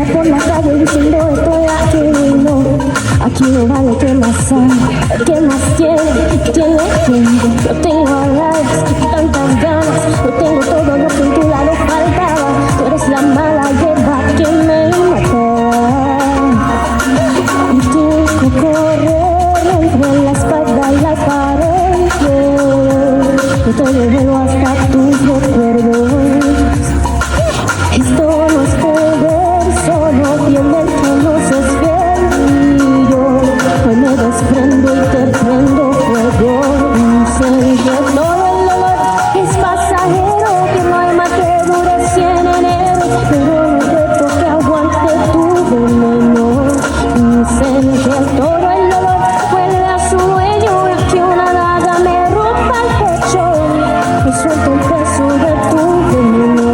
por la calle diciendo estoy aquí, no, aquí no vale que más hay, que más tiene que yo tengo likes, tantas ganas, yo tengo todo lo que en tu lado faltaba, tú eres la mala hierba que me mata, y tengo que correr entre la espalda y la pared, yo te devuelvo hasta tus recuerdos. Esto no es poder, solo piel del que no se es fiel. Y yo hoy me desprendo y te prendo fuego. Dicen que todo el dolor es pasajero, que no hay más que dure 100 enero. Pero no dejo que aguante tu veneno. Dicen que todo el dolor vuelve a su dueño, y que una daga me rompa el pecho y suelto el peso de tu veneno.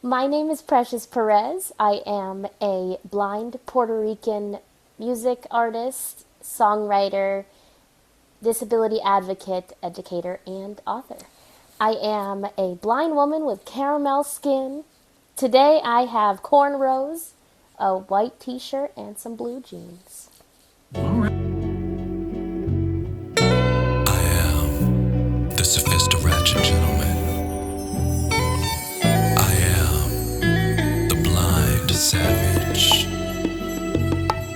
My name is Precious Perez. I am a blind Puerto Rican music artist, songwriter, disability advocate, educator, and author. I am a blind woman with caramel skin. Today I have cornrows, a white t-shirt, and some blue jeans. I am the sophisticated ratchet gentleman. I am the blind savage.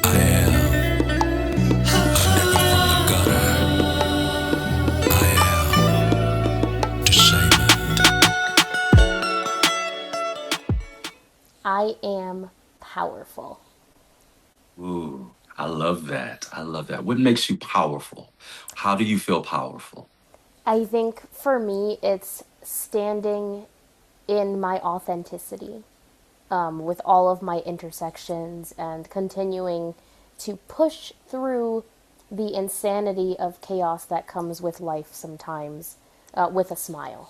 I am a nigga from the gutter. I am Deshaymond. I am powerful. Ooh, I love that. I love that. What makes you powerful? How do you feel powerful? I think for me, it's standing in my authenticity, with all of my intersections and continuing to push through the insanity of chaos that comes with life sometimes, with a smile.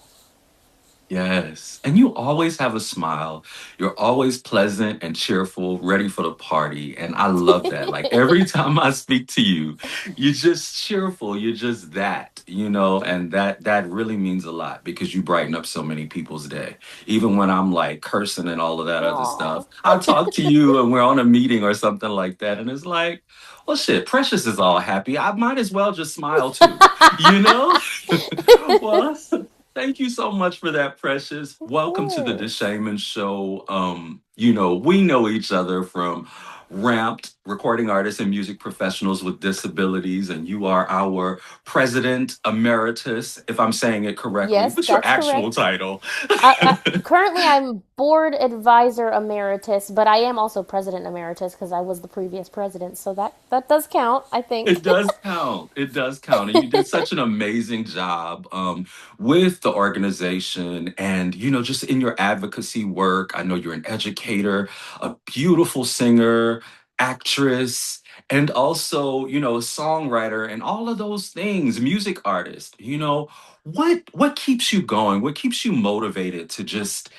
Yes. And you always have a smile. You're always pleasant and cheerful, ready for the party. And I love that. Like every time I speak to you, you're just cheerful. You're just and that really means a lot because you brighten up so many people's day. Even when I'm like cursing and all of that other Aw. stuff, I'll talk to you and we're on a meeting or something like that. And it's like, well, shit, Precious is all happy. I might as well just smile too, you know? Well, thank you so much for that, Precious. Of Welcome to the course. Deshaymond Show. We know each other from Ramped, recording artists and music professionals with disabilities, and you are our president emeritus, if I'm saying it correctly. Yes, What's your that's actual correct. title? Currently, I'm board advisor emeritus, but I am also president emeritus because I was the previous president, so that does count, I think. It does count. It does count. And you did such an amazing job with the organization and, just in your advocacy work. I know you're an educator, a beautiful singer, actress, and also, a songwriter and all of those things, music artist. What keeps you going? What keeps you motivated to just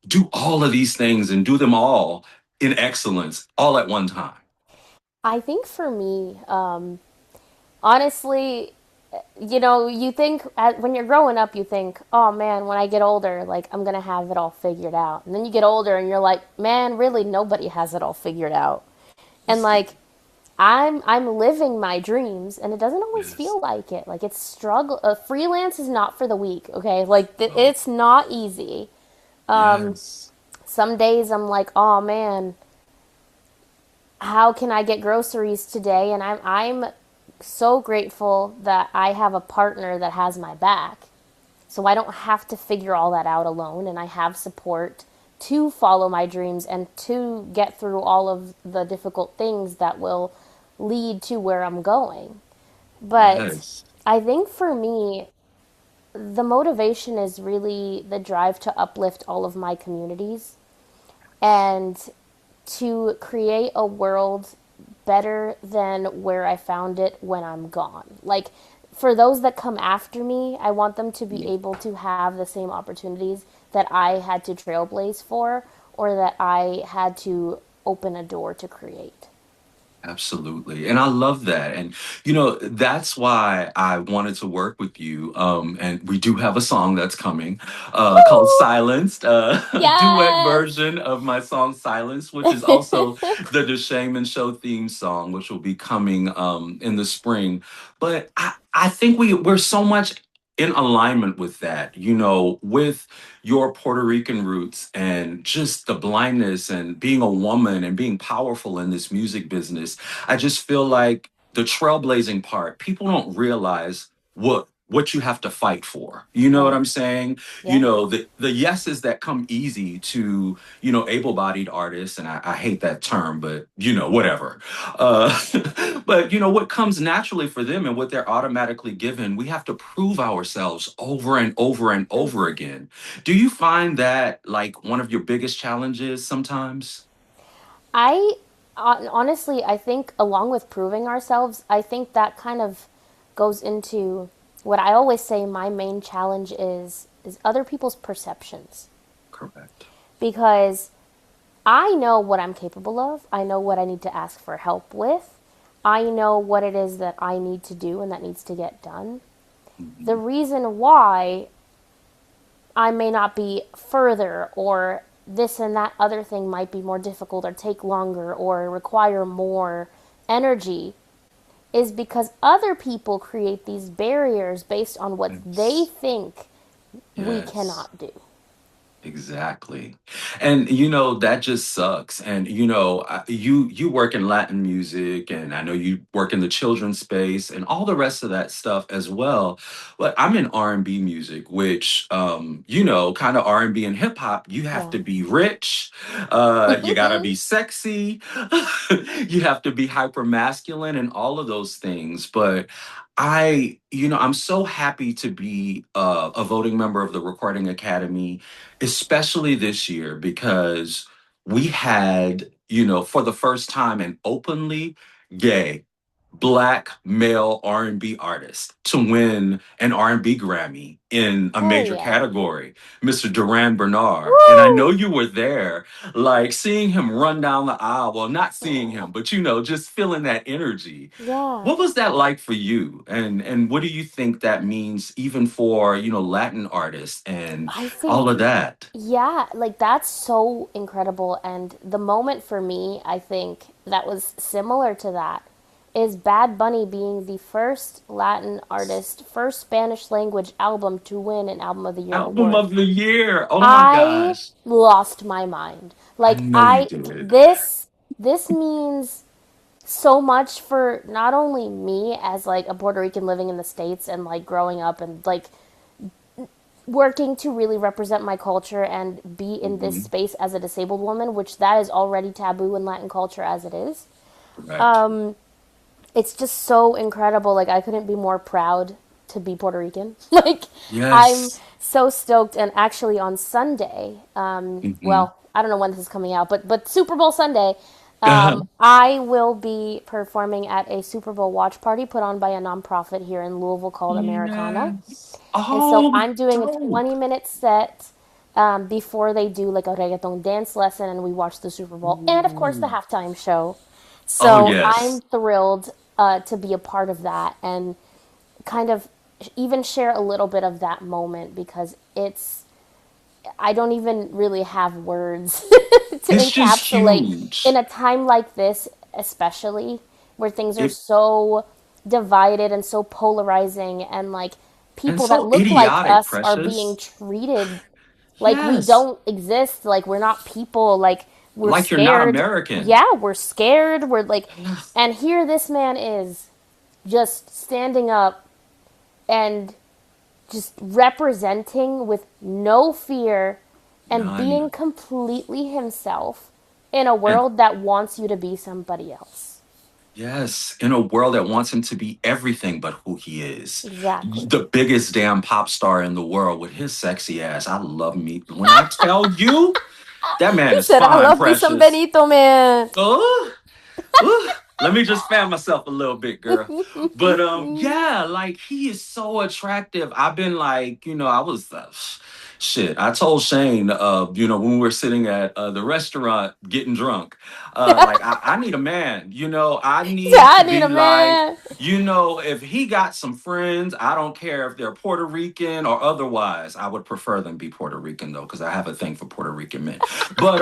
do all of these things and do them all in excellence all at one time? I think for me, honestly, you think when you're growing up, you think, oh man, when I get older, like I'm gonna have it all figured out. And then you get older and you're like, man, really nobody has it all figured out. And like I'm living my dreams and it doesn't always Yes. feel like it. Like it's struggle. Freelance is not for the weak, okay? Like Oh, it's not easy. yes. Some days I'm like, oh man, how can I get groceries today? And I'm so grateful that I have a partner that has my back. So I don't have to figure all that out alone, and I have support to follow my dreams and to get through all of the difficult things that will lead to where I'm going. But Yes. I think for me, the motivation is really the drive to uplift all of my communities and to create a world better than where I found it when I'm gone. Like, for those that come after me, I want them to be able to have the same opportunities that I had to trailblaze for or that I had to open a door to create. Absolutely. And I love that. And, that's why I wanted to work with you. And we do have a song that's coming called Woo! Silenced, duet Yes! version of my song Silence, which is also the Deshaymond Show theme song, which will be coming in the spring. But I think we're so much in alignment with that, with your Puerto Rican roots and just the blindness and being a woman and being powerful in this music business. I just feel like the trailblazing part, people don't realize what you have to fight for. You know what Right. I'm saying? Yeah. The yeses that come easy to, able-bodied artists, and I hate that term, but whatever. Uh, but what comes naturally for them and what they're automatically given, we have to prove ourselves over and over and over again. Do you find that like one of your biggest challenges sometimes? I honestly, I think along with proving ourselves, I think that kind of goes into what I always say my main challenge is other people's perceptions Correct. because I know what I'm capable of. I know what I need to ask for help with. I know what it is that I need to do and that needs to get done. The Mhm. reason why I may not be further, or this and that other thing might be more difficult, or take longer, or require more energy, is because other people create these barriers based on what they Yes. think we Yes. cannot do. Exactly. And that just sucks. And you work in Latin music and I know you work in the children's space and all the rest of that stuff as well. But I'm in R&B music, which kind of R&B and B and hip hop, you have Yeah. to be rich, you got to be sexy, you have to be hyper masculine and all of those things. But I'm so happy to be a voting member of the Recording Academy, especially this year because we had, for the first time, an openly gay black male R&B artist to win an R&B Grammy in a Hell major yeah. category, Mr. Duran Bernard. And I know Woo! you were there, like seeing him run down the aisle. Well, not seeing Oh, him, but just feeling that energy. yeah. What was that like for you? And what do you think that means even for, Latin artists and I all think, of that? yeah, like that's so incredible. And the moment for me, I think that was similar to that is Bad Bunny being the first Latin artist, first Spanish language album to win an Album of the Year Album award. of the year. Oh my I gosh. lost my mind. I Like know you I did. this means so much for not only me as like a Puerto Rican living in the States and like growing up and like working to really represent my culture and be in this Hmm. space as a disabled woman, which that is already taboo in Latin culture as it is. Correct. It's just so incredible. Like I couldn't be more proud to be Puerto Rican. Like I'm Yes. so stoked. And actually on Sunday, Hmm. well, I don't know when this is coming out, but Super Bowl Sunday, I will be performing at a Super Bowl watch party put on by a nonprofit here in Louisville called Americana. Yes. And so Oh, I'm doing a dope. 20-minute set before they do like a reggaeton dance lesson and we watch the Super Bowl and of course the Ooh. halftime show. Oh, So I'm yes. thrilled to be a part of that and kind of even share a little bit of that moment because I don't even really have words to It's just encapsulate in huge. a time like this, especially where things are It so divided and so polarizing, and like and people that so look like idiotic, us are being Precious. treated like we Yes. don't exist, like we're not people, like we're Like you're not scared. American. Yeah, we're scared. We're like, and here this man is. just standing up and just representing with no fear and being None. completely himself in a And world that wants you to be somebody else. yes, in a world that wants him to be everything but who he is. Exactly. The biggest damn pop star in the world with his sexy ass. I love me. When I tell you, that man He is said, I fine, love me some Precious. Benito, man. Oh, ooh, let me just fan myself a little bit, girl. But yeah, like he is so attractive. I've been like, I was shit. I told Shane, when we were sitting at the restaurant getting drunk, like I need a man. I He said, need I to need be a like, man. if he got some friends, I don't care if they're Puerto Rican or otherwise. I would prefer them be Puerto Rican though, because I have a thing for Puerto Rican men. But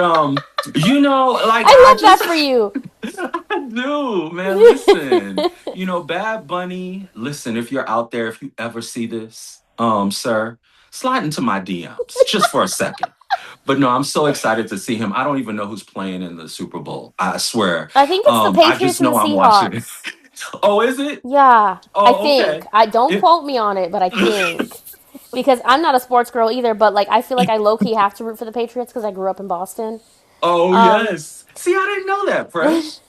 like I I love that just for you. I do, man. Listen, Bad Bunny. Listen, if you're out there, if you ever see this, sir, slide into my DMs just for a second. But no, I'm so excited to see him. I don't even know who's playing in the Super Bowl. I swear. I think it's the I just Patriots and the know I'm watching it. Seahawks. Oh, is it? Yeah, I Oh, think. okay. I don't It, quote me on it, but I think. Because I'm not a sports girl either, but like I feel like I low key have to root for the Patriots because I grew up in Boston. oh, Um, yes. See, I didn't know that, Fresh.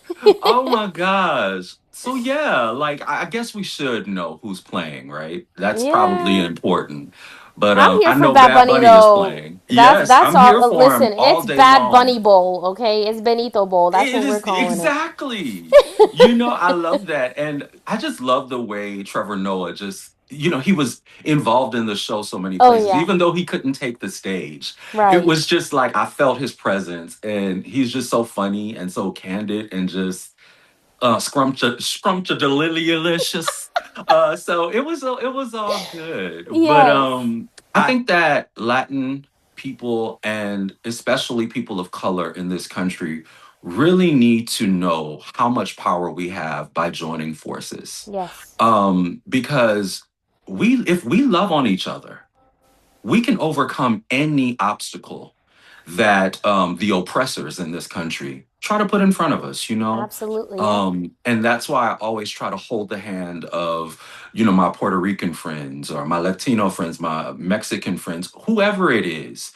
Oh my gosh. So yeah, like I guess we should know who's playing, right? That's probably yeah. important. But I'm here I for know Bad Bad Bunny Bunny is though. playing. That's Yes, that's I'm here all. for Listen, him all it's day Bad Bunny long. Bowl, okay? It's Benito Bowl. That's It what we're is calling it. exactly. I love that. And I just love the way Trevor Noah just, he was involved in the show so many Oh places, yeah, even though he couldn't take the stage. It right. was just like I felt his presence and he's just so funny and so candid and just scrumptious. So it was all good. But Yes, I think that Latin people and especially people of color in this country really need to know how much power we have by joining forces. yes, Because if we love on each other, we can overcome any obstacle that the oppressors in this country try to put in front of us, absolutely, yeah, and that's why I always try to hold the hand of, my Puerto Rican friends or my Latino friends, my Mexican friends, whoever it is,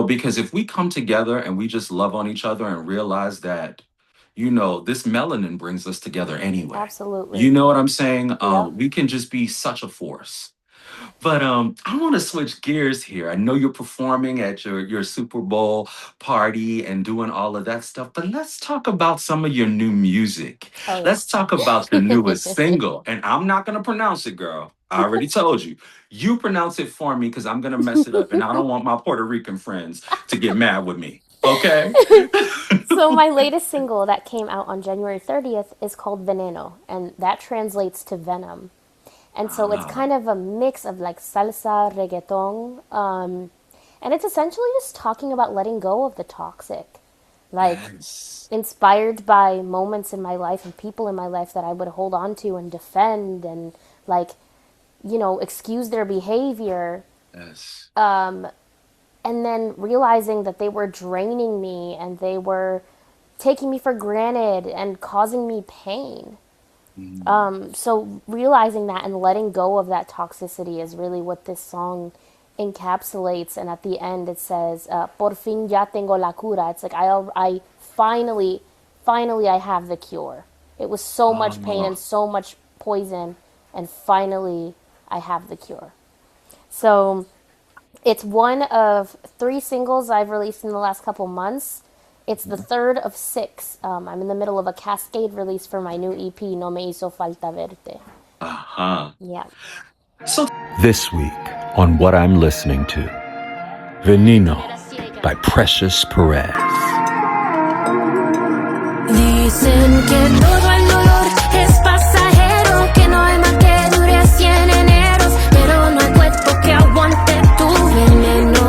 because if we come together and we just love on each other and realize that, this melanin brings us together anyway. You absolutely. know what I'm saying? Yep. We can just be such a force. But I want to switch gears here. I know you're performing at your Super Bowl party and doing all of that stuff, but let's talk about some of your new music. Oh Let's talk about the yeah. newest single. And I'm not going to pronounce it, girl. I already told you. You pronounce it for me because I'm going to mess it up. And I don't want my Puerto Rican friends to get mad with me. Okay? So my latest single that came out on January 30th is called Veneno, and that translates to venom. And so it's Ah, kind of a mix of like salsa, reggaeton, and it's essentially just talking about letting go of the toxic, like yes. inspired by moments in my life and people in my life that I would hold on to and defend and like, excuse their behavior, Yes. and then realizing that they were draining me and they were taking me for granted and causing me pain. Mm, So realizing that and letting go of that toxicity is really what this song encapsulates. And at the end, it says, "Por fin ya tengo la cura." It's like I finally, I have the cure. It was so much pain and oh, so much poison, and finally, I have the cure. So it's one of three singles I've released in the last couple months. It's the third of six. I'm in the middle of a cascade release for my new EP, No Me Hizo Falta Verte. uh-huh. Yeah. So This week on What I'm Listening to, Veneno by Precious Perez. Dicen que todo el dolor es pasajero, que no hay más que dure 100 eneros, pero no hay cuerpo que aguante tu veneno.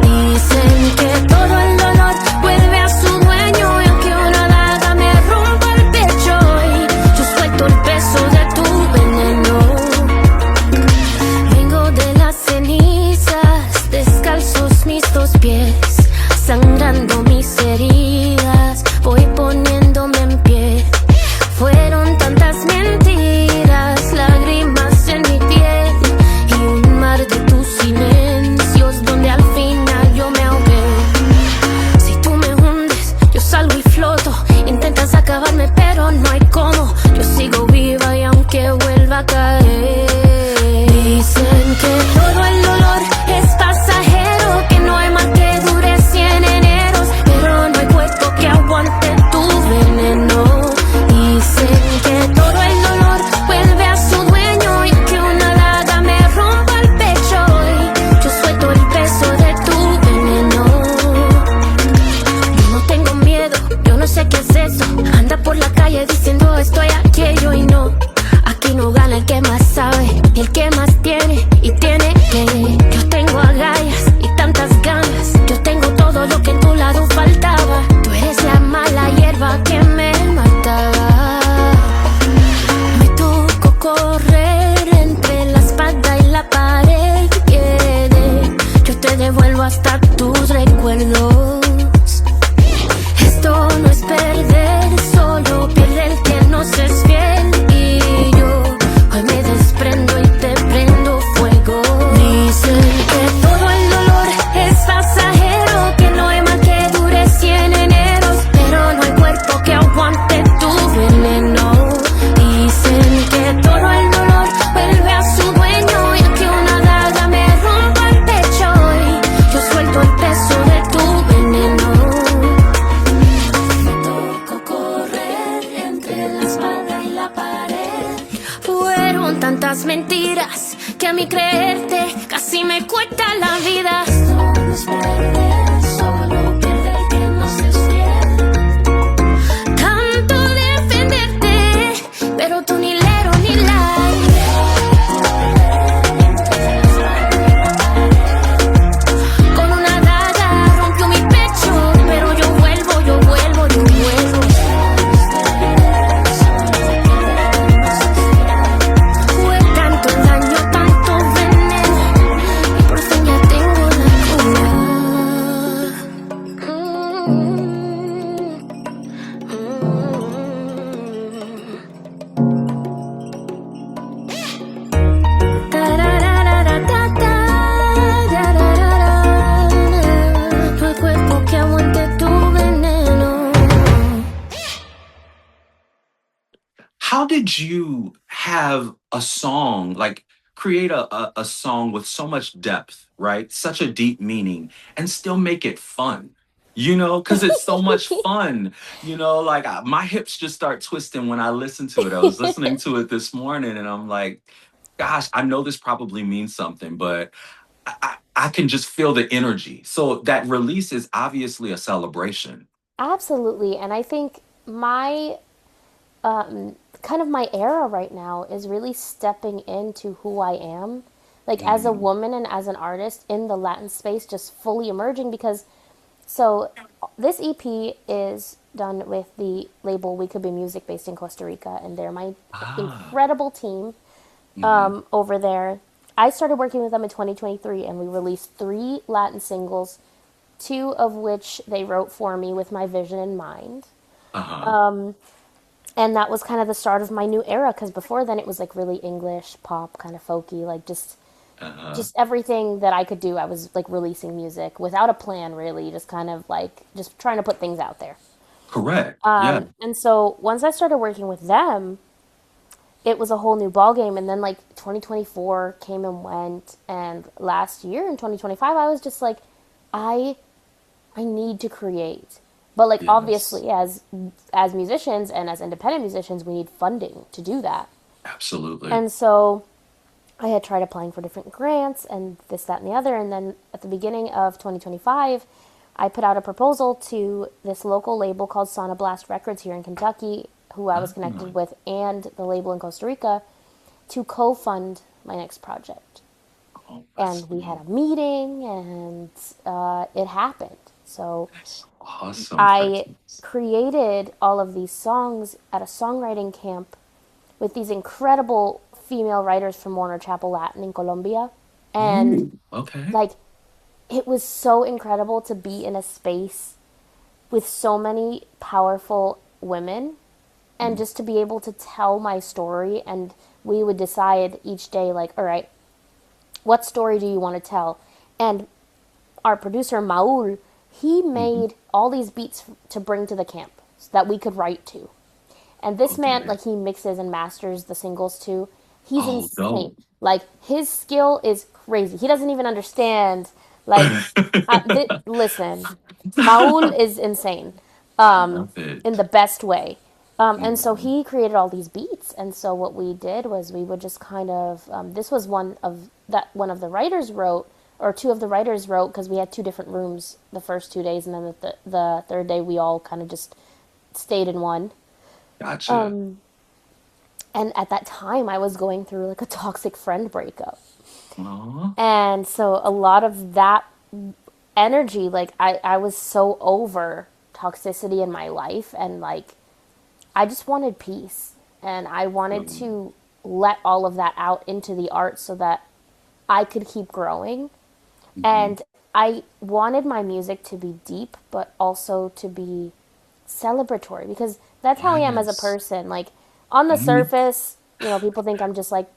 Dicen que todo el dolor vuelve a su dueño, y aunque una daga me rompa el pecho, y yo suelto el peso de tu veneno. Vengo de las cenizas, descalzos mis dos pies, sangrando mis heridas, voy poniéndome en pie. clavarme, pero no hay cómo. Yo sigo viva y aunque vuelva a caer. Dicen que todo el dolor es pasajero, que no hay mal que dure 100 eneros, pero no hay cuerpo que aguante tu veneno. Dicen que todo el dolor vuelve a su dueño y que una daga me rompa el pecho y yo suelto el peso de tu veneno. Yo no tengo miedo, yo no sé qué es eso. Anda por la calle diciendo estoy aquello y no. Aquí no gana el que más sabe, el que más tiene y tiene que. Yo tengo agallas y tantas ganas. Yo tengo todo lo que en tu lado faltaba. Tú eres la mala hierba que me mataba. Me tocó correr entre la espada y la pared. Yo te devuelvo hasta tus recuerdos. Esto no es perder, solo pierde el que no se es fiel. Y yo hoy me desprendo y te prendo fuego. Dicen que todo el dolor es pasajero, que no hay mal que dure 100 eneros, pero no hay cuerpo que aguante tu veneno. Dicen que todo el dolor vuelve a su dueño y que una daga me rompa el pecho y yo suelto el peso de tu veneno. Me tocó correr entre la espada y la pared. Fueron tantas mentiras que a mí creerte casi me cuesta la vida. Esto no es perder, solo pierde el que no se es fiel. Tanto defenderte, pero tú ni lero ni like. Con una daga rompió mi pecho, pero yo vuelvo, yo vuelvo, yo vuelvo. Fue tanto daño, tanto veneno, y por fin ya tengo la cura. No hay cuerpo que aguante tu veneno. How did you have a song, like create a song with so much depth, right? Such a deep meaning, and still make it fun? Because it's so much fun. Like my hips just start twisting when I listen to it. I was listening to it this morning and I'm like, gosh, I know this probably means something, but I can just feel the energy. So that release is obviously a celebration. Absolutely. And I think my kind of my era right now is really stepping into who I am, like as a Mm, woman and as an artist in the Latin space, just fully emerging. Because so this EP is done with the label We Could Be Music based in Costa Rica, and they're my ah, incredible team mhm, over there. I started working with them in 2023, and we released 3 Latin singles, 2 of which they wrote for me with my vision in mind. uh-huh, And that was kind of the start of my new era, because before then it was like really English pop, kind of folky, like uh-huh. just everything that I could do. I was like releasing music without a plan, really, just kind of like just trying to put things out there. Correct. Yeah. And so once I started working with them, it was a whole new ball game. And then like 2024 came and went, and last year in 2025, I was just like, I I need to create. But like Yes. obviously as musicians and as independent musicians, we need funding to do that. Absolutely. And so I had tried applying for different grants and this, that, and the other. And then at the beginning of 2025, I put out a proposal to this local label called Sonoblast Records here in Kentucky, who I was Ah, connected with, and the label in Costa Rica to co fund my next project. oh, And we had a meeting, and it happened. So that's awesome, I Precious. created all of these songs at a songwriting camp with these incredible female writers from Warner Chapel Latin in Colombia. And Okay. like it was so incredible to be in a space with so many powerful women and Mm, just to be able to tell my story. And we would decide each day, like, all right, what story do you want to tell? And our producer Maul, he mhm. made all these beats to bring to the camp so that we could write to. And this man, Okay. like, he mixes and masters the singles too. He's Oh, insane. dope. Like, his skill is crazy. He doesn't even understand. Like, listen, Maul is insane, I um, love it. in the best way. And so Mhm. he created all these beats, and so what we did was we would just kind of this was one of the writers wrote, or two of the writers wrote, because we had two different rooms the first 2 days, and then the third day we all kind of just stayed in one. Gotcha. And at that time, I was going through like a toxic friend breakup, Aw. and so a lot of that energy, like I was so over toxicity in my life, and like I just wanted peace, and I wanted Mm, to let all of that out into the art so that I could keep growing. mhm. And I wanted my music to be deep, but also to be celebratory, because that's how I am as a Yes. person. Like, on the Mhm. surface, people think I'm just like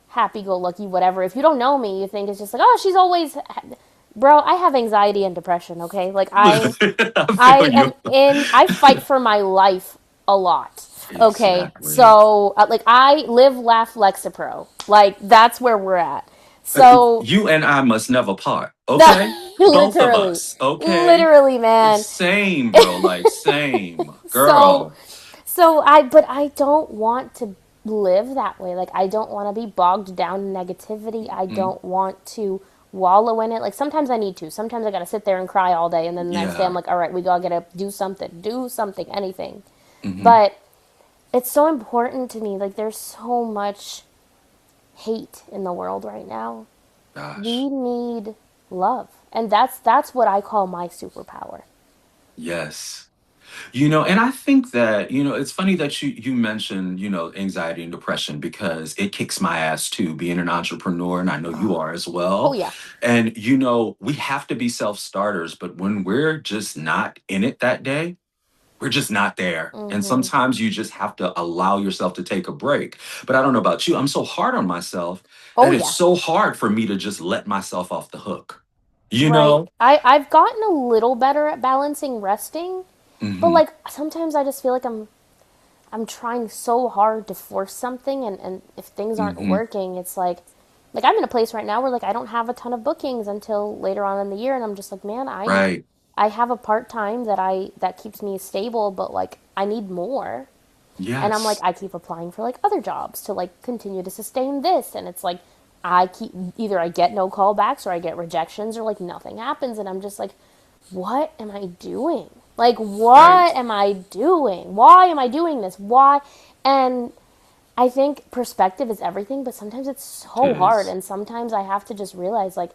happy go lucky, whatever. If you don't know me, you think it's just like, oh, she's always. Bro, I have anxiety and depression, okay? Like, I feel you. I fight for my life a lot. Okay, Exactly. so like I live, laugh, Lexapro. Like that's where we're at. So You and I must never part. Okay? Both of literally, us. Okay? literally, man. Same, bro. Like, same. So Girl. but I don't want to live that way. Like, I don't want to be bogged down in negativity. I Mm, don't want to wallow in it. Like, sometimes I need to. Sometimes I gotta sit there and cry all day, and then the next day I'm yeah. like, all right, we gotta do something, anything. Hmm. But it's so important to me. Like, there's so much hate in the world right now. Gosh. We need love, and that's what I call my superpower. Yes. And I think that, it's funny that you mentioned, anxiety and depression because it kicks my ass too, being an entrepreneur, and I know you are as Oh well. yeah. And we have to be self-starters, but when we're just not in it that day, we're just not there. And Mm-hmm. sometimes you just have to allow yourself to take a break. But I don't know about you. I'm so hard on myself Oh that it's yeah. so hard for me to just let myself off the hook. You Right. know? I've gotten a little better at balancing resting, but Hmm. like sometimes I just feel like I'm trying so hard to force something, and if things aren't Hmm. working, it's like I'm in a place right now where like I don't have a ton of bookings until later on in the year, and I'm just like, man, Right. I have a part-time that keeps me stable, but like I need more. And I'm like, Yes. I keep applying for like other jobs to like continue to sustain this, and it's like I keep either I get no callbacks or I get rejections or like nothing happens, and I'm just like, what am I doing? Like, Right. what am I doing? Why am I doing this? Why? And I think perspective is everything, but sometimes it's so hard, Tis. and sometimes I have to just realize like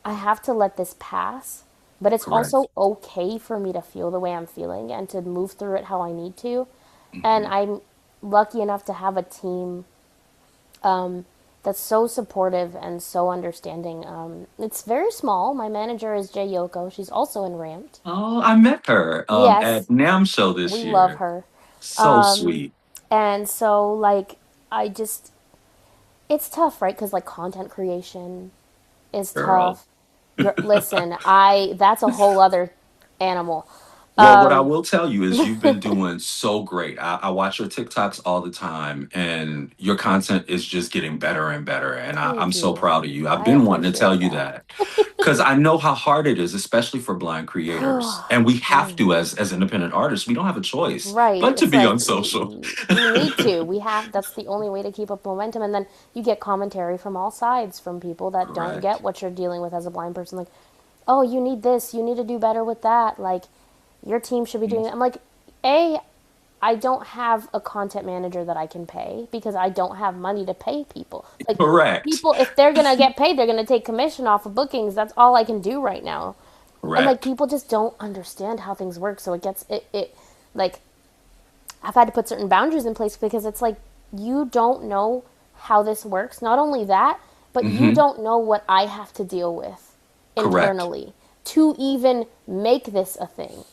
I have to let this pass. But it's Correct. also okay for me to feel the way I'm feeling and to move through it how I need to. And Hmm. I'm lucky enough to have a team that's so supportive and so understanding. It's very small. My manager is Jay Yoko. She's also in Ramped. Oh, I met her Yes, at NAM show we this love year. her. So sweet, And so, like, I just, it's tough, right? Because, like, content creation is girl. tough. Listen, that's a whole other animal. Well, what I will tell you is you've been doing so great. I watch your TikToks all the time, and your content is just getting better and better. And I'm Thank so you. proud of you. I've I been wanting to tell appreciate you that. that because I know how hard it is, especially for blind creators. And we have to, as independent artists, we don't have a choice Right. but to It's be like on social. we need to. That's the only way to keep up momentum. And then you get commentary from all sides from people that don't get Correct. what you're dealing with as a blind person. Like, oh, you need this. You need to do better with that. Like, your team should be doing that. I'm like, A, I don't have a content manager that I can pay because I don't have money to pay people. Like, Correct. people, if they're going to get paid, they're going to take commission off of bookings. That's all I can do right now. And like Correct. people just don't understand how things work, so it like I've had to put certain boundaries in place because it's like you don't know how this works. Not only that, but you Hmm. don't know what I have to deal with Correct. internally to even make this a thing.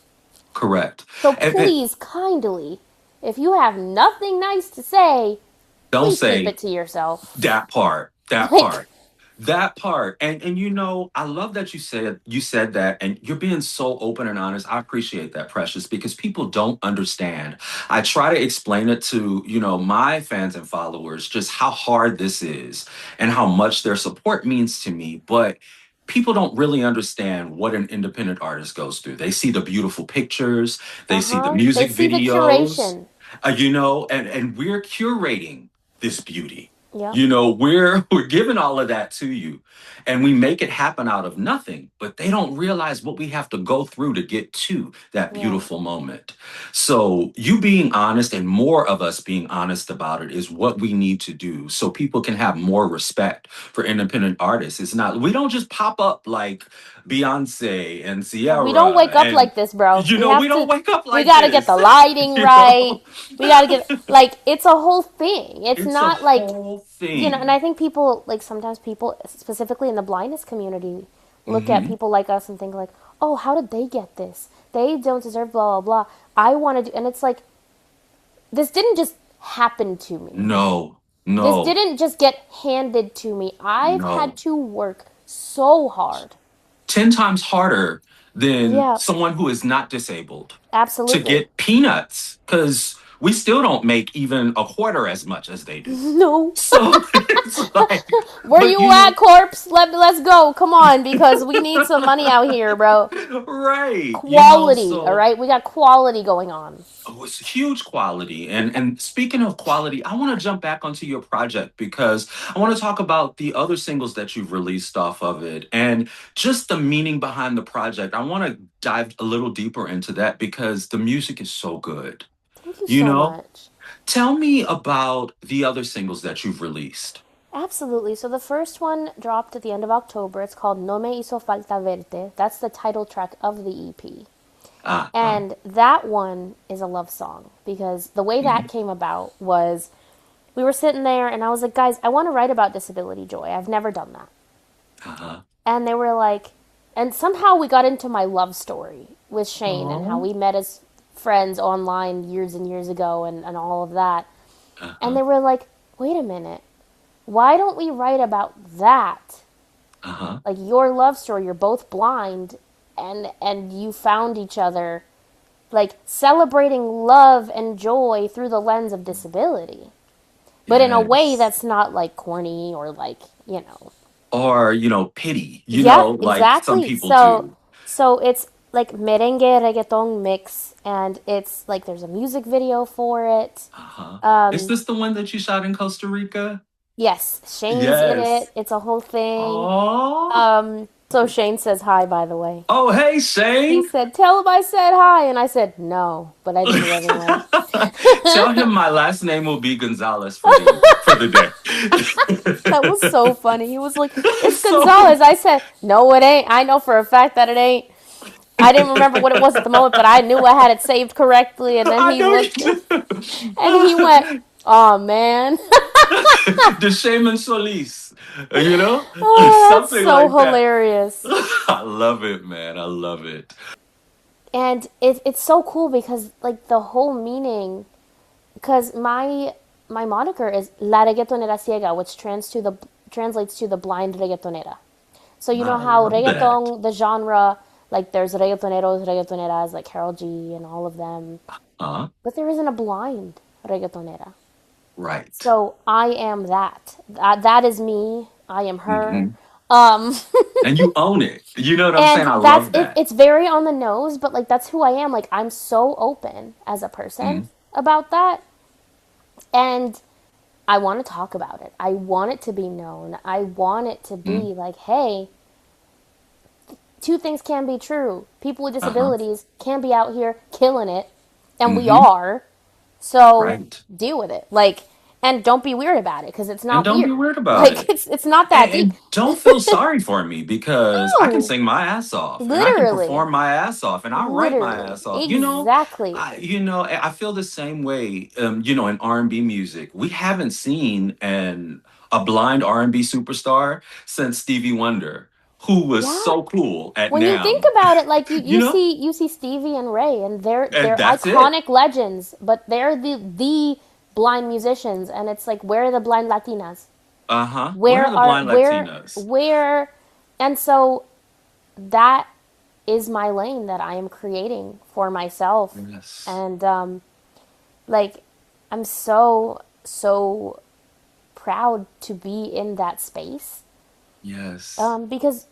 Correct. So And please, kindly, if you have nothing nice to say, don't please keep say it to yourself. that part. That Like, part. That part. And I love that you said that, and you're being so open and honest. I appreciate that, Precious, because people don't understand. I try to explain it to, my fans and followers just how hard this is and how much their support means to me, but people don't really understand what an independent artist goes through. They see the beautiful pictures, they see the They music see the videos, curation. and we're curating this beauty. Yep. We're giving all of that to you, and we make it happen out of nothing, but they don't realize what we have to go through to get to that Yeah. beautiful moment. So you being honest and more of us being honest about it is what we need to do so people can have more respect for independent artists. It's not, we don't just pop up like Beyonce and We don't Sierra, wake up and like this, bro. We we have don't to, wake up we like gotta get this. the lighting you right. know We gotta get, like, it's a whole thing. It's it's a not like, whole and thing. I think people, like, sometimes people, specifically in the blindness community, look at Hmm. people like us and think, like, oh, how did they get this? They don't deserve blah, blah, blah. I want to do, and it's like, this didn't just happen to me. No, This no, didn't just get handed to me. I've had no. to work so hard. 10 times harder than Yeah, someone who is not disabled to absolutely. get peanuts because we still don't make even a quarter as much as they do. No. So it's like, Where but you at, corpse? Let's go. Come on, because we need some money out here, bro. right, Quality, all so right? We got quality going on. oh, it's huge quality. And speaking of quality, I want to jump back onto your project because I want to talk about the other singles that you've released off of it and just the meaning behind the project. I want to dive a little deeper into that because the music is so good. Thank you You so know, much. tell me about the other singles that you've released. Absolutely. So the first one dropped at the end of October. It's called No Me Hizo Falta Verte. That's the title track of the EP. Ah, And that one is a love song because the way that mhm, came about was we were sitting there and I was like, guys, I want to write about disability joy. I've never done that. uh-huh. And they were like, and somehow we got into my love story with Shane and how Oh, we met as friends online years and years ago and all of that. And uh-huh, they were like, wait a minute, why don't we write about that? uh-huh. Like your love story, you're both blind and you found each other, like celebrating love and joy through the lens of disability. But in a way Yes. that's not like corny or like, you know. Or, pity, Yeah, like some exactly. people So do. so it's like merengue reggaeton mix and it's like there's a music video for it. Uh-huh. Is Um this the one that you shot in Costa Rica? yes, Shane's in it. Yes. It's a whole thing. Oh. So Shane says hi, by the way. Oh, hey, He Shane. said, "Tell him I said hi," and I said no, but I did it anyway. Tell him my last name will be Gonzalez for the day. That was so funny. He was like, "It's So Gonzalez." I said, "No, it ain't. I know for a fact that it ain't." I didn't remember what it was at the moment, but I knew I had it saved correctly. And then I he know looked, you and he went, do. "Oh man, Deshaymond Solis, you know, oh, that's something so like that. hilarious." I love it, man. I love it. And it's so cool because like the whole meaning, because my moniker is La Reggaetonera Ciega, which translates to the blind reggaetonera. So you know I how love that. reggaeton, the genre, like there's reggaetoneros, reggaetoneras, like Carol G and all of them, Huh? but there isn't a blind reggaetonera. Right. So I am that. That is me. I am her. Hmm. Um, And you own it. You know what I'm saying? and I that's love it. that. It's very on the nose, but like that's who I am. Like I'm so open as a person Mm-hmm. about that, and I want to talk about it. I want it to be known. I want it to be like, hey, two things can be true. People with Uh-huh. disabilities can be out here killing it, and we Mm-hmm. are. So Right. deal with it. Like, and don't be weird about it because it's And not don't be weird. weird about Like, it. it's not that And, deep. and don't feel sorry for me because I can No, sing my ass off and I can literally, perform my ass off and I write my literally, ass off. exactly. I feel the same way. In R&B music, we haven't seen a blind R&B superstar since Stevie Wonder, who was Yeah. so cool at When you think Nam. about it, like you, You you know, see you see Stevie and Ray, and they're and that's it. iconic legends, but they're the blind musicians, and it's like where are the blind Latinas? Uh-huh. Where Where are the are blind Latinas? where and so that is my lane that I am creating for myself. Yes. And like I'm so proud to be in that space. Yes. Because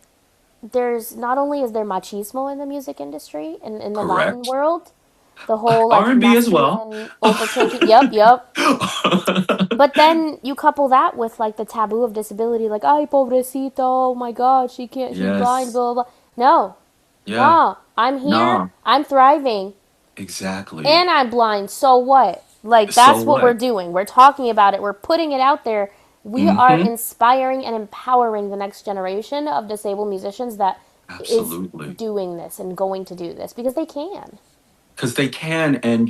there's not only is there machismo in the music industry and in the Latin Correct. world, the whole like R&B as well. masculine overtaking. Yep, yep. But then you couple that with like the taboo of disability, like "ay pobrecito, oh my God, she can't, she's blind, Yes. blah blah blah." No, Yeah. no, I'm here, No. I'm thriving, Exactly. and I'm blind. So what? Like So that's what we're what? doing. We're talking about it. We're putting it out there. We are Mm-hmm. inspiring and empowering the next generation of disabled musicians that is Absolutely. doing this and going to do this because they can. Because they can. And,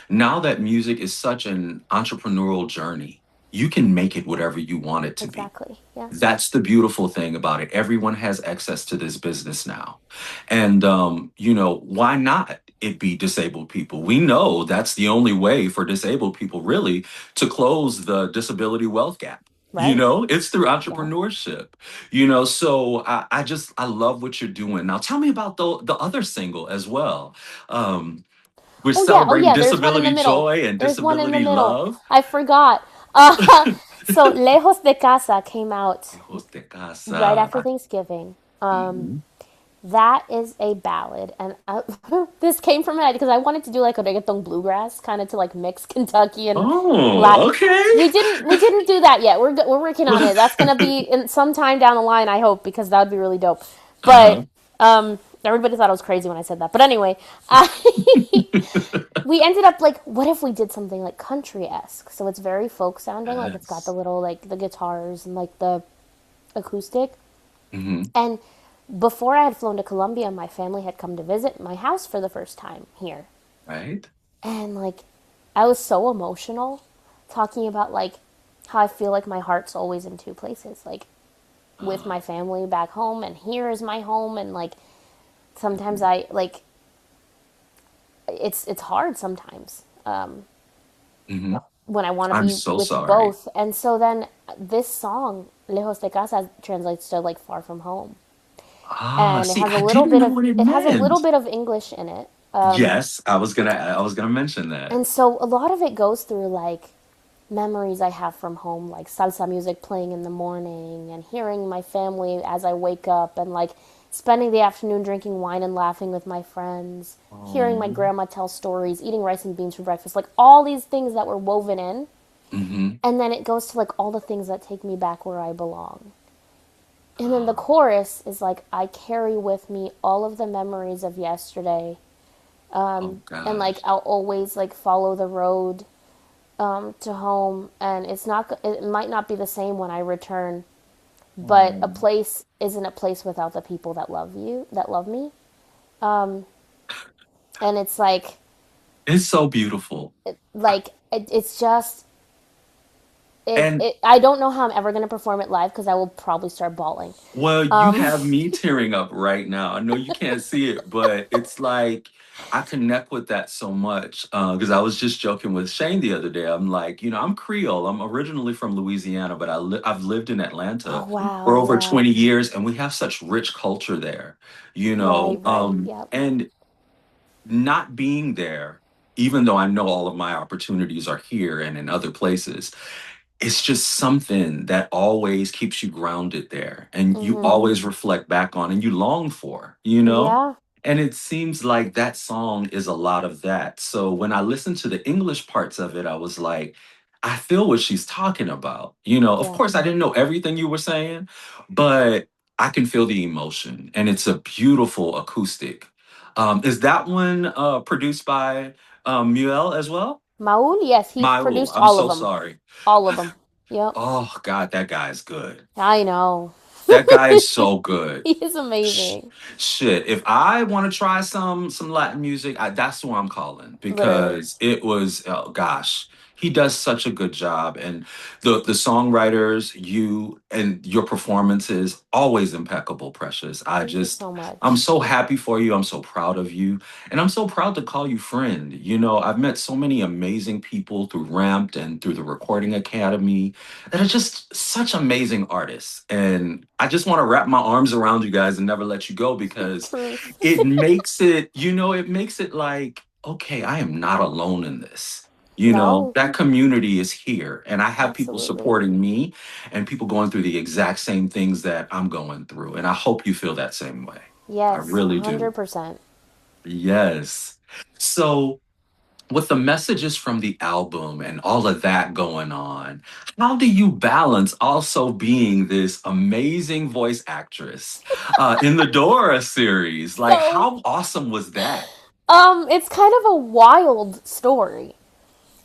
now that music is such an entrepreneurial journey, you can make it whatever you want it to be. Exactly. Yeah. That's the beautiful thing about it. Everyone has access to this business now. And, why not it be disabled people? We know that's the only way for disabled people, really, to close the disability wealth gap. Right. It's through Yeah. entrepreneurship. So I love what you're doing. Now tell me about the other single as well. Um, we're Oh yeah, oh celebrating yeah. There's one in the disability middle. joy and There's one in the disability middle. love. I forgot. So Lejos de Casa came out Hijos de right casa. after Thanksgiving. Mhm. That is a ballad, and this came from it because I wanted to do like a reggaeton bluegrass, kind of to like mix Kentucky and Oh, Latin. okay. We didn't do that yet. We're working on it. That's gonna be in some time down the line, I hope, because that would be really dope. Uh-huh. But everybody thought I was crazy when I said that. But anyway, I, we ended up like, what if we did something like country esque? So it's very folk sounding, like it's got the Yes. little like the guitars and like the acoustic. Hmm. And before I had flown to Colombia, my family had come to visit my house for the first time here. Right? And like, I was so emotional talking about like how I feel like my heart's always in two places, like with my Uh, family back home, and here is my home. And like, sometimes mhm. I like, it's hard sometimes Mhm. when I want to I'm be so with sorry. both. And so then this song, Lejos de Casa, translates to like far from home. And See, I didn't know what it it has a little meant. bit of English in it. Yes, I was gonna mention that. And so a lot of it goes through like memories I have from home, like salsa music playing in the morning and hearing my family as I wake up, and like spending the afternoon drinking wine and laughing with my friends, hearing my Oh. grandma tell stories, eating rice and beans for breakfast, like all these things that were woven in. Hmm. And then it goes to like all the things that take me back where I belong. And then the chorus is like, I carry with me all of the memories of yesterday. Oh And like, gosh. I'll always like follow the road to home. And it might not be the same when I return, but a Oh. place isn't a place without the people that love you, that love me. And it's It's so beautiful. it's just, And I don't know how I'm ever going to perform it live because I will probably start bawling. well, you have me tearing up right now. I know you can't see it, but it's like I connect with that so much. Because I was just joking with Shane the other day. I'm like, I'm Creole. I'm originally from Louisiana, but I've lived in Oh, Atlanta wow. for over Yeah. 20 years, and we have such rich culture there, Right, right. Yep. and not being there, even though I know all of my opportunities are here and in other places, it's just something that always keeps you grounded there and you always reflect back on and you long for. Yeah. And it seems like that song is a lot of that. So when I listened to the English parts of it, I was like, I feel what she's talking about. Of Yeah. course, I didn't know everything you were saying, but I can feel the emotion and it's a beautiful acoustic. Is that one produced by Muel as well? Maul, yes, he Maul, produced I'm all of so them. sorry. All of them. Yep. Oh God, that guy is good. I know. That guy is so good. He is Sh- amazing. Shit, if I want to try some Latin music, that's who I'm calling Literally. because it was, oh gosh, he does such a good job, and the songwriters, you and your performances, always impeccable, Precious. Thank you so I'm much. so happy for you. I'm so proud of you, and I'm so proud to call you friend. You know, I've met so many amazing people through Ramped and through the Recording Academy that are just such amazing artists, and I just want to wrap my arms around you guys and never let you go, because Truth. it makes it, it makes it like, okay, I am not alone in this. No, That community is here, and I have people absolutely. supporting me and people going through the exact same things that I'm going through. And I hope you feel that same way. I Yes, really do. 100%. Yes. So, with the messages from the album and all of that going on, how do you balance also being this amazing voice actress in the Dora series? Like, So, how awesome was that? it's kind of a wild story.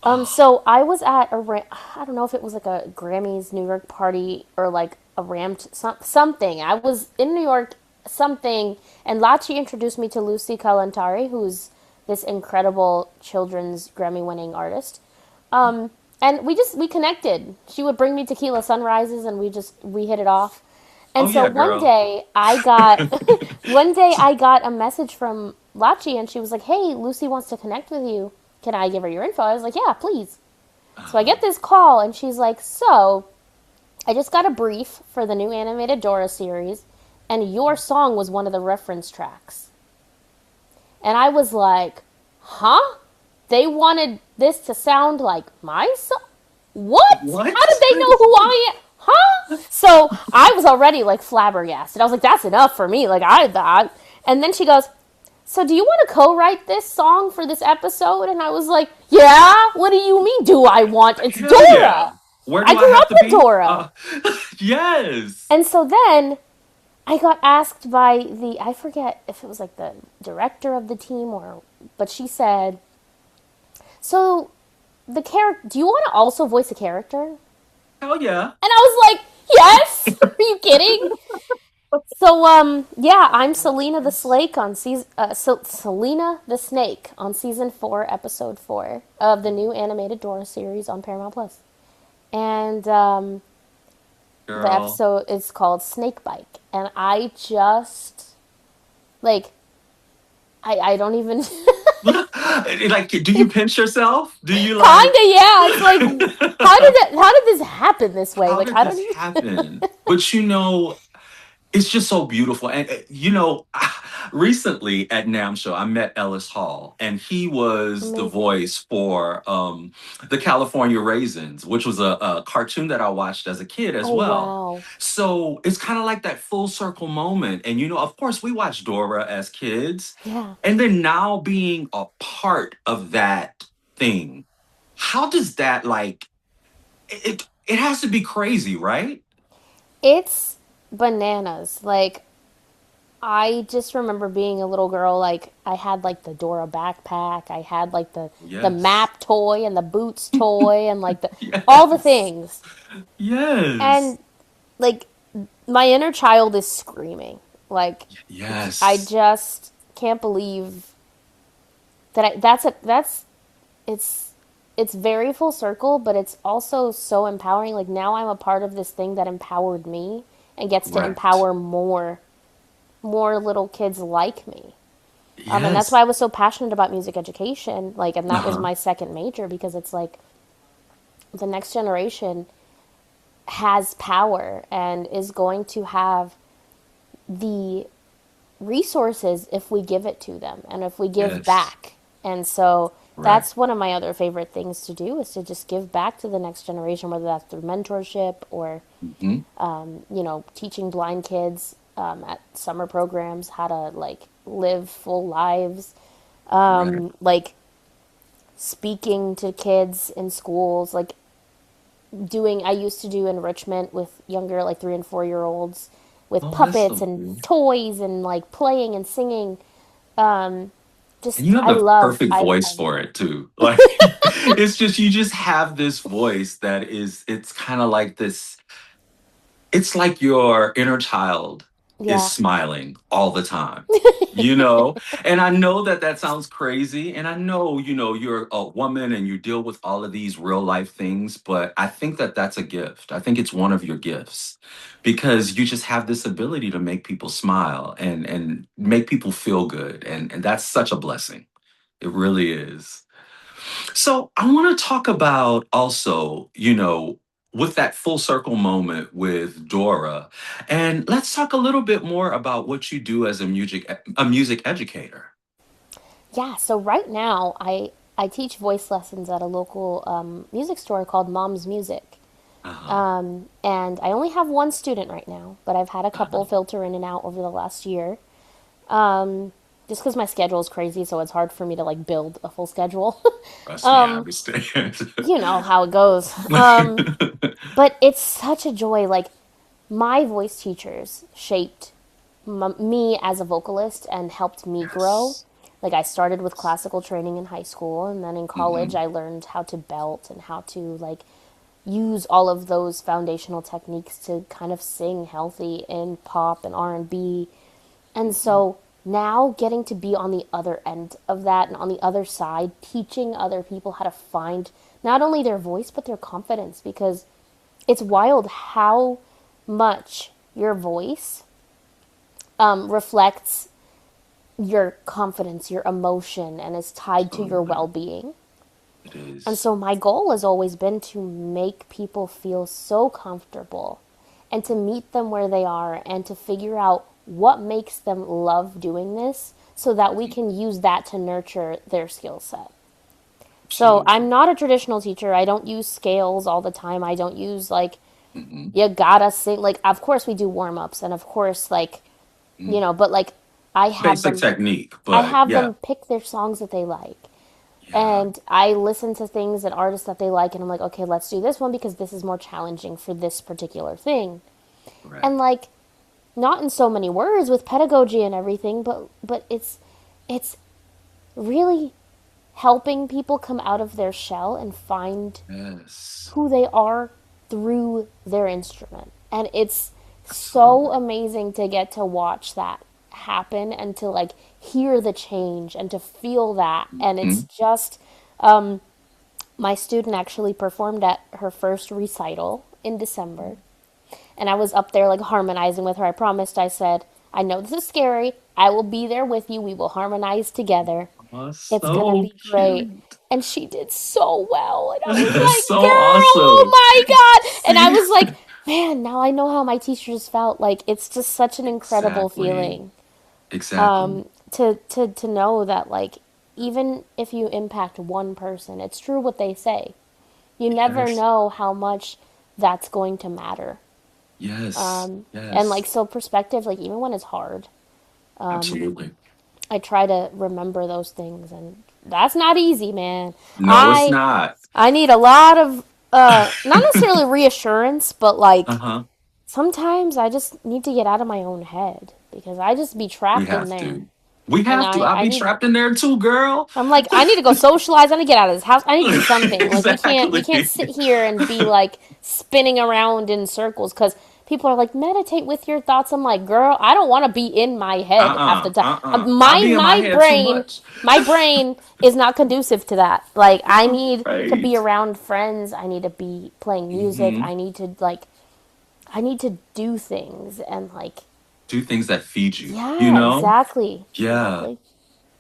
Oh, So I was at I don't know if it was like a Grammys New York party or like a Ramped something. I was in New York something, and Lachi introduced me to Lucy Kalantari, who's this incredible children's Grammy winning artist. And we connected. She would bring me tequila sunrises, and we hit it off. oh And so yeah, one girl. day I got one day I got a message from Lachi, and she was like, "Hey, Lucy wants to connect with you. Can I give her your info?" I was like, "Yeah, please." So I get this call, and she's like, "So I just got a brief for the new animated Dora series, and your song was one of the reference tracks." And I was like, "Huh? They wanted this to sound like my song? What? How What? did they know who I am? Huh?" So I was already like flabbergasted. I was like, "That's enough for me." Like and then she goes, "So do you want to co-write this song for this episode?" And I was like, "Yeah. What do you mean? Do I want? It's Hell yeah. Dora. Where I do I grew have up to with be? Dora." Yes. And so then I got asked by I forget if it was like the director of the team but she said, "So the character, do you want to also voice a character?" And Hell yeah. I was like, "Yes." Are you kidding? So yeah, I'm Selena the Yes. Snake on Selena the Snake on season 4, episode 4 of the new animated Dora series on Paramount Plus. And the Girl. episode is called Snake Bike, and I just like I don't even Like, do you pinch yourself? Do you like, kinda, yeah. It's like, how did this happen this way? how Like, did how did this you? happen? But it's just so beautiful. And recently at NAM show, I met Ellis Hall, and he was the Amazing. voice for the California Raisins, which was a cartoon that I watched as a kid as Oh well. wow. So it's kind of like that full circle moment. And of course, we watched Dora as kids, Yeah. and then now being a part of that thing. How does that, like, it has to be crazy, right? It's bananas. Like, I just remember being a little girl. Like, I had like the Dora backpack. I had like the Yes. map toy and the boots toy and like the all the Yes. things. Yes. And like my inner child is screaming. Like, I Yes. just can't believe that that's it's it's very full circle, but it's also so empowering. Like, now I'm a part of this thing that empowered me and gets to Correct. empower more little kids like me. And that's why Yes. I was so passionate about music education. Like, and that was Uh-huh. my second major, because it's like the next generation has power and is going to have the resources if we give it to them and if we give Yes. back. And so Correct. that's one of my other favorite things to do, is to just give back to the next generation, whether that's through mentorship or Hmm. teaching blind kids at summer programs how to like live full lives, Right. like speaking to kids in schools, like I used to do enrichment with younger, like 3 and 4 year olds, with Oh, that's puppets so and cool. toys and like playing and singing. And you Just have the perfect I voice love for it. it too. Like, it's just, you just have this voice it's kind of like this, it's like your inner child. is Yeah. smiling all the time. You know, and I know that that sounds crazy. And I know, you're a woman and you deal with all of these real life things, but I think that that's a gift. I think it's one of your gifts because you just have this ability to make people smile and make people feel good. And that's such a blessing. It really is. So I want to talk about also, with that full circle moment with Dora, and let's talk a little bit more about what you do as a music educator. Yeah, so right now I teach voice lessons at a local music store called Mom's Music. Uh huh. And I only have one student right now, but I've had a couple Uh-huh. filter in and out over the last year. Um, just because my schedule is crazy, so it's hard for me to like build a full schedule. Trust me, I um, understand. you know how it goes. But it's such a joy. Like my voice teachers shaped me as a vocalist and helped me grow. Yes. Like I started with classical training in high school, and then in college Hmm. I learned how to belt and how to like use all of those foundational techniques to kind of sing healthy in pop and R&B. And so now getting to be on the other end of that and on the other side teaching other people how to find not only their voice but their confidence, because it's wild how much your voice reflects your confidence, your emotion, and is tied to your Absolutely. well being. It And is. so my goal has always been to make people feel so comfortable and to meet them where they are and to figure out what makes them love doing this so that we can use that to nurture their skill set. So Absolutely. I'm not a traditional teacher. I don't use scales all the time. I don't use like Hmm. you gotta sing. Like of course we do warm ups and of course like but like I have Basic them technique, I but have yeah. them pick their songs that they like. Yeah. And I listen to things and artists that they like and I'm like, okay, let's do this one because this is more challenging for this particular thing. And Correct. like not in so many words with pedagogy and everything, but it's really helping people come out of their shell and find Yes. who they are through their instrument. And it's so Absolutely. amazing to get to watch that happen and to like hear the change and to feel that. And it's Hmm. just my student actually performed at her first recital in December. And I was up there like harmonizing with her. I promised, I said, I know this is scary. I will be there with you. We will harmonize together. Oh, It's gonna so be great. cute. And she did so well. And I was That's like, so girl, awesome. oh my God. And I See? was like, man, now I know how my teachers felt. Like, it's just such an incredible Exactly. feeling Exactly. to know that, like, even if you impact one person, it's true what they say. You never Yes. know how much that's going to matter. Yes. And, like, Yes. so perspective, like, even when it's hard, Absolutely. I try to remember those things. And that's not easy, man. No, it's I not. I need a lot of not necessarily reassurance, but like Uh-huh. sometimes I just need to get out of my own head because I just be We trapped in have there. to. We And have to. I'll I be need trapped in there too, girl. I'm like I need to go socialize. I need to get out of this house. I need to do something. Like we can't Exactly. sit here and be like spinning around in circles cuz people are like meditate with your thoughts. I'm like, "Girl, I don't want to be in my head half the Uh-uh. time." Uh-uh. I'll My be in my my head too brain much. my brain is not conducive to that. Like I need to be Right. around friends. I need to be playing music. Hmm. I need to do things and like Do things that feed you, you yeah, know? exactly. Yeah. Exactly.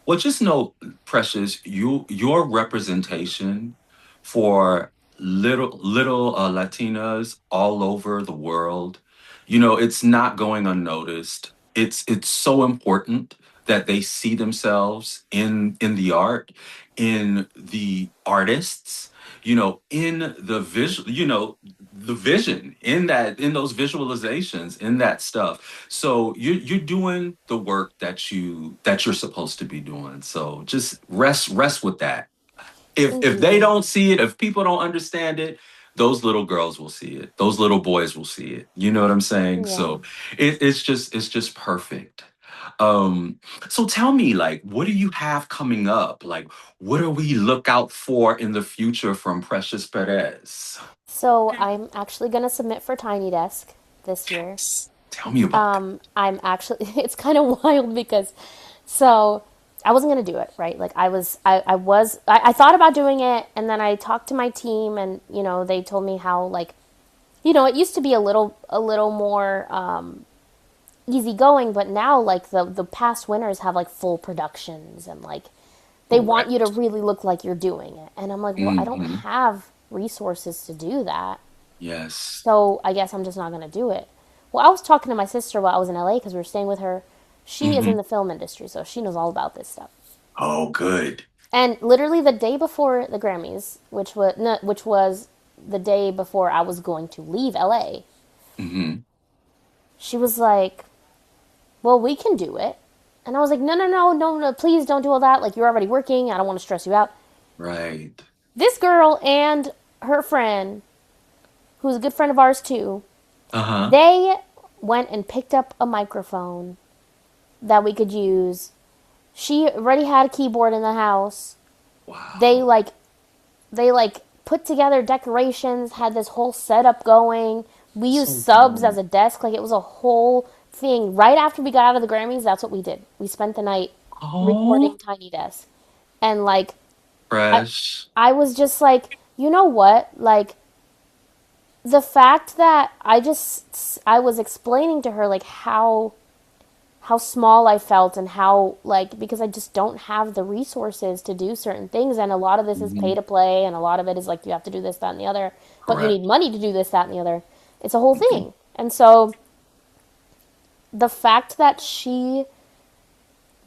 Well, just know, Precious, your representation for little Latinas all over the world, it's not going unnoticed. It's so important that they see themselves in the art, in the artists, in the vision, in those visualizations, in that stuff. So you're doing the work that you're supposed to be doing. So just rest with that. If Thank they you. don't see it, if people don't understand it, those little girls will see it. Those little boys will see it. You know what I'm saying? Yeah. So it's just perfect. Um, so tell me, like, what do you have coming up? Like, what do we look out for in the future from Precious Perez? So I'm actually gonna submit for Tiny Desk this year. Tell me about that. I'm actually, it's kind of wild because, so I wasn't going to do it, right? Like I thought about doing it, and then I talked to my team, and, they told me how, like, it used to be a little more easygoing, but now, like, the past winners have, like, full productions, and, like, they want you to Correct. really look like you're doing it. And I'm like, well, I don't Hmm. have resources to do that. Yes. So I guess I'm just not going to do it. Well, I was talking to my sister while I was in LA because we were staying with her. She is in Hmm. the film industry, so she knows all about this stuff. Oh, good. And literally the day before the Grammys, which was the day before I was going to leave LA, Hmm. she was like, "Well, we can do it." And I was like, "No, no, no, no, no, please don't do all that. Like, you're already working. I don't want to stress you out." Right. This girl and her friend, who's a good friend of ours too, Uh-huh. they went and picked up a microphone that we could use. She already had a keyboard in the house. They Wow. like they like put together decorations, had this whole setup going. We used So subs as dope. a desk, like it was a whole thing. Right after we got out of the Grammys, that's what we did. We spent the night recording Oh, Tiny Desk. And like I fresh. I was just like, you know what? Like the fact that I was explaining to her like how small I felt and how like because I just don't have the resources to do certain things, and a lot of this is pay Hmm. to play, and a lot of it is like you have to do this, that, and the other, but you Correct. need money to do this, that, and the other. It's a whole Hmm. thing. And so the fact that she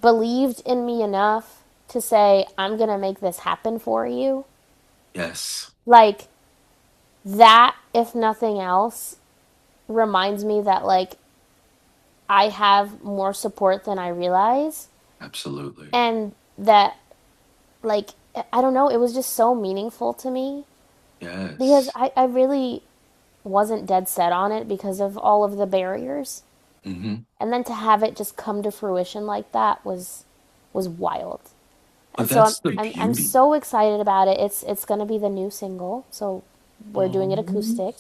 believed in me enough to say, I'm gonna make this happen for you, Yes. like that, if nothing else, reminds me that like I have more support than I realize, Absolutely. and that like I don't know, it was just so meaningful to me because Yes. I really wasn't dead set on it because of all of the barriers. Hmm. And then to have it just come to fruition like that was wild. But And so I'm that's the I'm beauty. so excited about it. It's gonna be the new single. So we're doing it Oh, acoustic.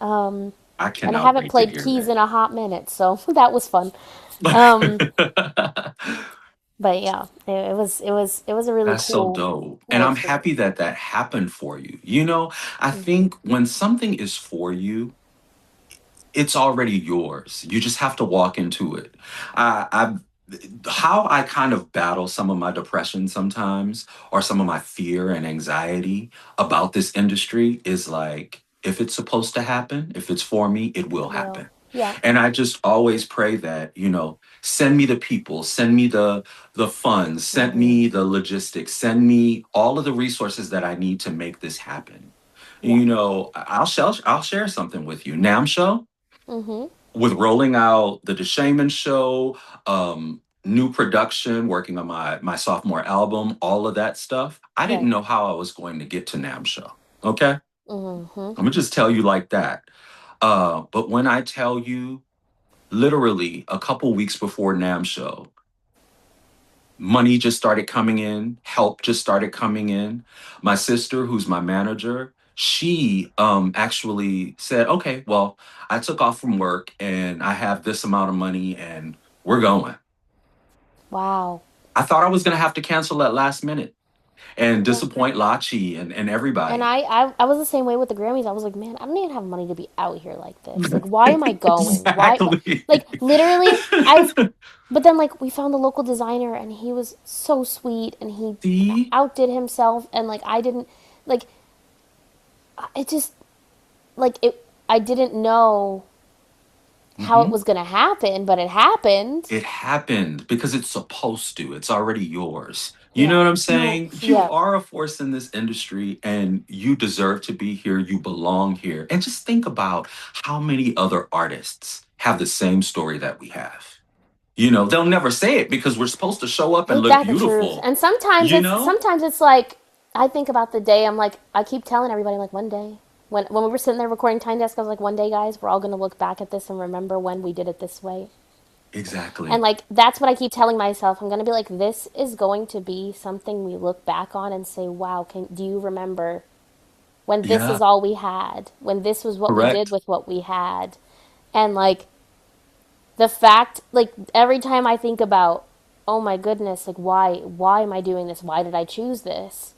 Um I and I cannot haven't wait to played hear keys that. in a hot minute, so that was fun. Um but yeah, it was a really That's so cool dope. And cool I'm happy experience. that that happened for you. I Hmm. think when something is for you, it's already yours. You just have to walk into it. I how I kind of battle some of my depression sometimes or some of my fear and anxiety about this industry is like if it's supposed to happen, if it's for me, it will It will. happen. Yeah. And I just always pray that, send me the people, send me the funds, send Hmm. me the logistics, send me all of the resources that I need to make this happen. Yeah. I'll share something with you. Nam Show Hmm. with rolling out the Deshaymond Show, new production, working on my sophomore album, all of that stuff. I didn't Right. know how I was going to get to Nam Show. Okay, I'm Hmm. gonna just tell you like that. But when I tell you, literally a couple weeks before Nam Show, money just started coming in, help just started coming in. My sister, who's my manager, she actually said, okay, well, I took off from work and I have this amount of money and we're going. Wow. I thought I was going to have to cancel at last minute and Yeah. disappoint Lachi and And everybody. I was the same way with the Grammys. I was like, man, I don't even have money to be out here like this. Like, why am I going? Exactly. Like, literally, but then, like, we found a local designer and he was so sweet and he See? outdid himself. And, like, I didn't, like, it just, like, I didn't know how it Mhm. was going to happen, but it happened. It happened because it's supposed to. It's already yours. You know Yeah. what I'm No, saying? You yeah. are a force in this industry and you deserve to be here. You belong here. And just think about how many other artists have the same story that we have. They'll never say it because we're supposed to show up and Ain't look that the truth? beautiful. And sometimes You it's know? sometimes it's like I think about the day. I'm like I keep telling everybody like one day when we were sitting there recording Time Desk, I was like one day, guys, we're all gonna look back at this and remember when we did it this way. And Exactly. like that's what I keep telling myself. I'm gonna be like this is going to be something we look back on and say, wow, can do you remember when this is Yeah. all we had? When this was what we did Correct. with what we had? And like The fact, like, every time I think about, oh my goodness, like, why am I doing this? Why did I choose this?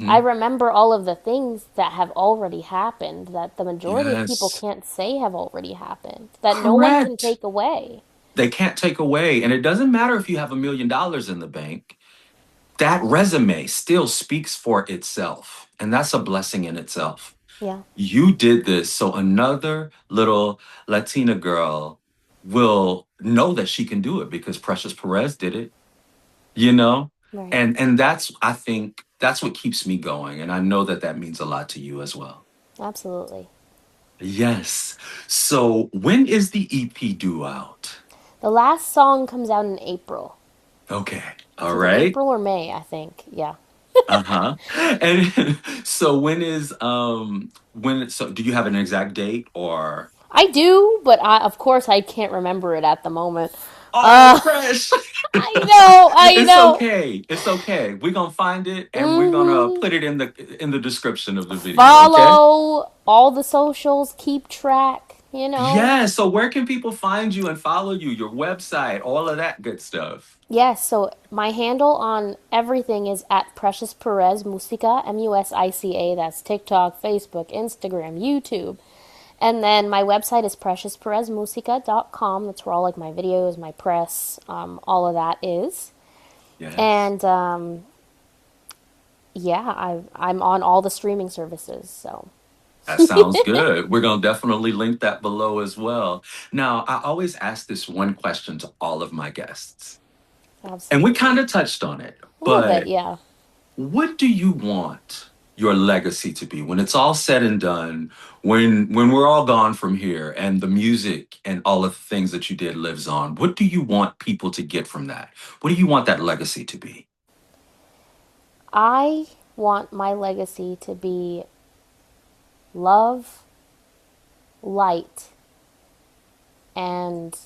I Hmm. remember all of the things that have already happened that the majority of people Yes. can't say have already happened, that no one can Correct. take away. They can't take away. And it doesn't matter if you have $1 million in the bank, that resume still speaks for itself. And that's a blessing in itself. Yeah, You did this so another little Latina girl will know that she can do it because Precious Perez did it, you know? right. And that's, I think that's what keeps me going. And I know that that means a lot to you as well. Absolutely. Yes. So when is the EP due out? The last song comes out in April. Okay. It's All either right. April or May, I think. Yeah. Uh-huh. And so so do you have an exact date or I do, but of course I can't remember it at the moment. oh Uh, fresh. I know, I It's know. okay. It's okay. We're gonna find it and we're gonna Hmm. put it in the description of the video, okay? Follow all the socials, keep track, you know. Yeah. So where can people find you and follow you? Your website, all of that good stuff. Yes, so my handle on everything is at Precious Perez Musica, Musica. That's TikTok, Facebook, Instagram, YouTube. And then my website is preciousperezmusica.com. That's where all like my videos, my press, all of that is. Yes. And yeah, I'm on all the streaming services. So That sounds good. We're going to definitely link that below as well. Now, I always ask this one question to all of my guests, and we kind absolutely, of touched on it, a little bit, but yeah. what do you want your legacy to be when it's all said and done, when we're all gone from here and the music and all of the things that you did lives on? What do you want people to get from that? What do you want that legacy to be? I want my legacy to be love, light, and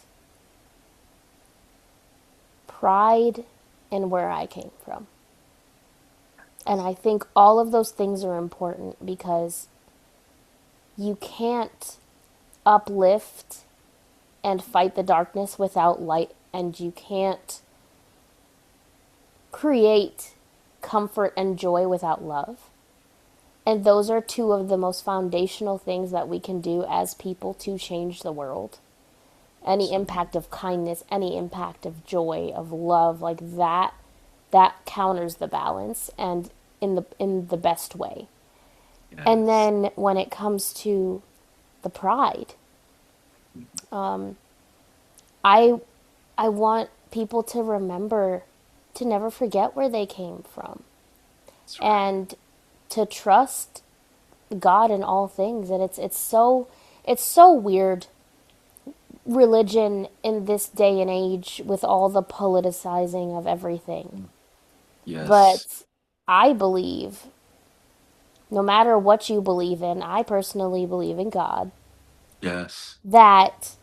pride in where I came from. And I think all of those things are important because you can't uplift and fight the darkness without light, and you can't create comfort and joy without love. And those are two of the most foundational things that we can do as people to change the world. Any impact of kindness, any impact of joy, of love, like that counters the balance and in the best way. And Yes. then when it comes to the pride, I I want people to remember to never forget where they came from That's right. and to trust God in all things. And it's so weird, religion in this day and age with all the politicizing of everything. Yes. But I believe, no matter what you believe in, I personally believe in God, Yes. that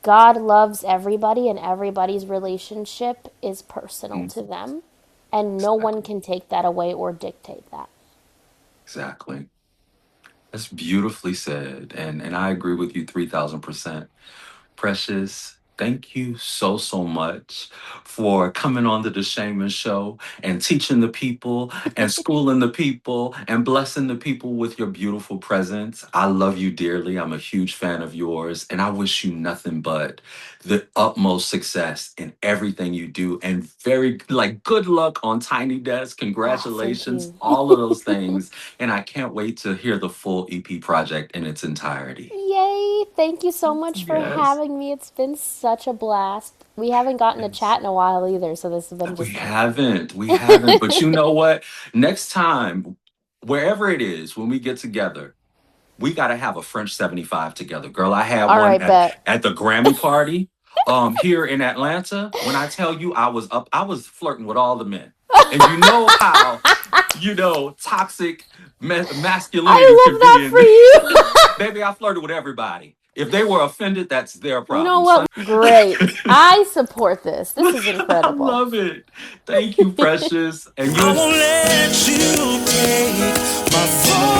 God loves everybody and everybody's relationship is personal Mm, to them, and no one exactly. can take that away or dictate that. Exactly. That's beautifully said. And I agree with you 3,000%. Precious, thank you so, so much for coming on the Deshaymond Show and teaching the people and schooling the people and blessing the people with your beautiful presence. I love you dearly. I'm a huge fan of yours. And I wish you nothing but the utmost success in everything you do. And very, like, good luck on Tiny Desk. Oh, thank Congratulations, you. all of those things. And I can't wait to hear the full EP project in its entirety. Yay! Thank you so much for Yes. having me. It's been such a blast. We haven't gotten to Yes. chat in a while either, so this has been We just nice. haven't. We haven't. But you know what? Next time, wherever it is, when we get together, we got to have a French 75 together. Girl, I had All one right, bet. at the Grammy party here in Atlanta. When I tell you I was flirting with all the men. And you know how, toxic masculinity I can love be that in. for you. Baby, I flirted with everybody. If they were offended, that's their You know problem, what? son. Great. I support this. This is I incredible. love it. Thank you, Precious. And I you won't let you take my voice.